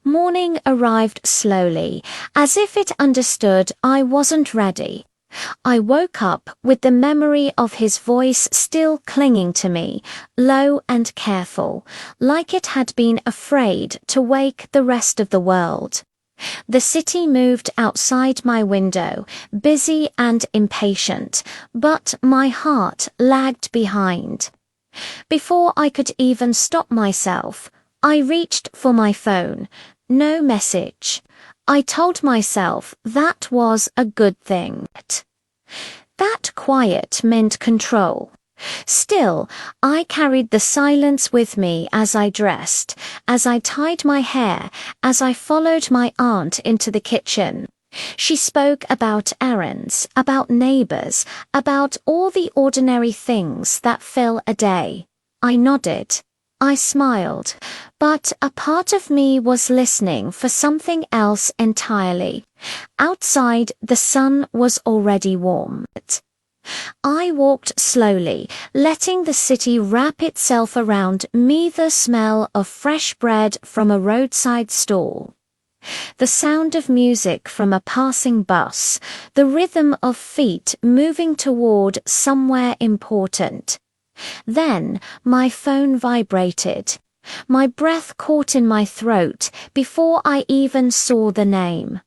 Morning arrived slowly, as if it understood I wasn't ready. I woke up with the memory of his voice still clinging to me, low and careful, like it had been afraid to wake the rest of the world. The city moved outside my window, busy and impatient, but my heart lagged behind. Before I could even stop myself, I reached for my phone. No message. I told myself that was a good thing. That quiet meant control. Still, I carried the silence with me as I dressed, as I tied my hair, as I followed my aunt into the kitchen. She spoke about errands, about neighbors, about all the ordinary things that fill a day. I nodded. I smiled, but a part of me was listening for something else entirely. Outside, the sun was already warm. I walked slowly, letting the city wrap itself around me, the smell of fresh bread from a roadside stall, the sound of music from a passing bus, the rhythm of feet moving toward somewhere important. Then my phone vibrated. My breath caught in my throat before I even saw the name.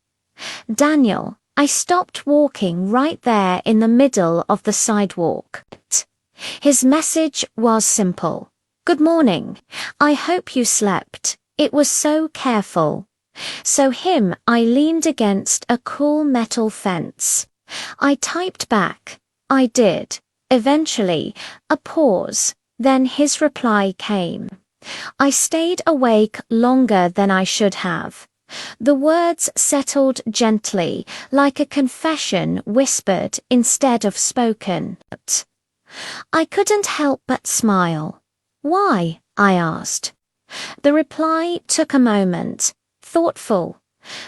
Daniel. I stopped walking right there in the middle of the sidewalk. His message was simple. Good morning. I hope you slept. It was so careful. So I leaned against a cool metal fence. I typed back. I did. Eventually, a pause. Then his reply came. I stayed awake longer than I should have. The words settled gently, like a confession whispered instead of spoken. I couldn't help but smile. Why? I asked. The reply took a moment, thoughtful,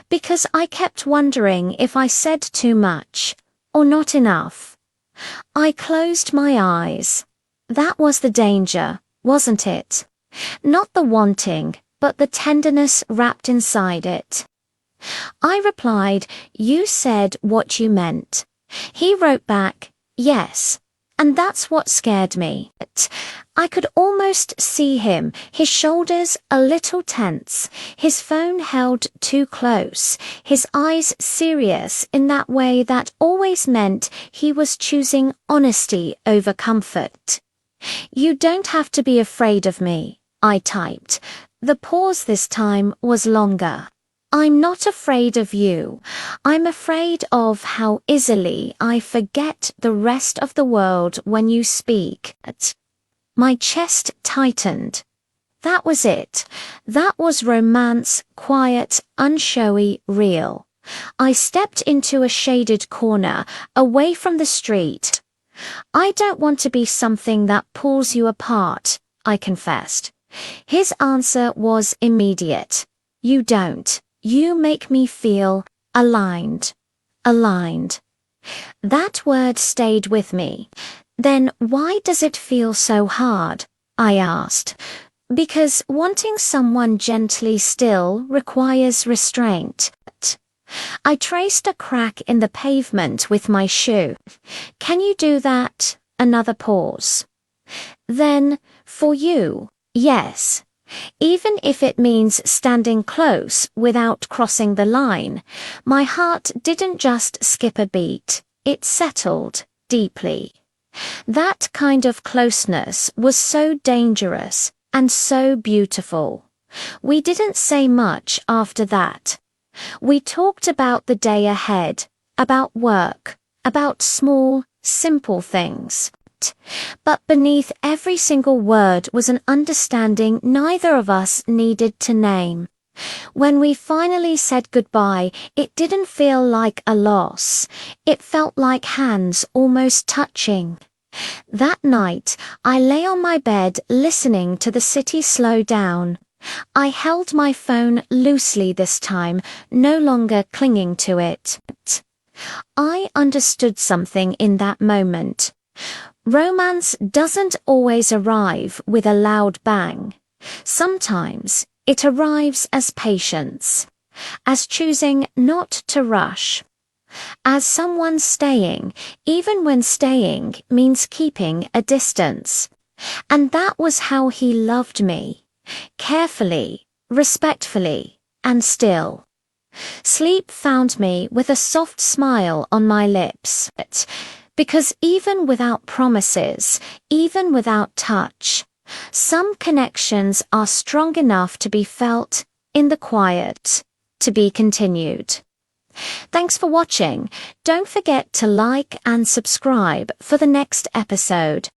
because I kept wondering if I said too much, or not enough. I closed my eyes. That was the danger, wasn't it? Not the wanting, but the tenderness wrapped inside it. I replied, you said what you meant. He wrote back, yes, and that's what scared me. I could almost see him, his shoulders a little tense, his phone held too close, his eyes serious in that way that always meant he was choosing honesty over comfort. You don't have to be afraid of me, I typed. The pause this time was longer. I'm not afraid of you. I'm afraid of how easily I forget the rest of the world when you speak. My chest tightened. That was it. That was romance, quiet, unshowy, real. I stepped into a shaded corner, away from the street. I don't want to be something that pulls you apart, I confessed. His answer was immediate. You don't. You make me feel aligned. Aligned. That word stayed with me. Then why does it feel so hard? I asked. Because wanting someone gently still requires restraint. I traced a crack in the pavement with my shoe. Can you do that? Another pause. Then, for you, yes. Even if it means standing close without crossing the line, my heart didn't just skip a beat, it settled deeply. That kind of closeness was so dangerous and so beautiful. We didn't say much after that. We talked about the day ahead, about work, about small, simple things. But beneath every single word was an understanding neither of us needed to name. When we finally said goodbye, it didn't feel like a loss. It felt like hands almost touching. That night, I lay on my bed listening to the city slow down. I held my phone loosely this time, no longer clinging to it. I understood something in that moment. Romance doesn't always arrive with a loud bang. Sometimes It arrives as patience, as choosing not to rush, as someone staying, even when staying means keeping a distance. And that was how he loved me, carefully, respectfully, and still. Sleep found me with a soft smile on my lips, because even without promises, even without touch, some connections are strong enough to be felt in the quiet, to be continued. Thanks for watching. Don't forget to like and subscribe for the next episode.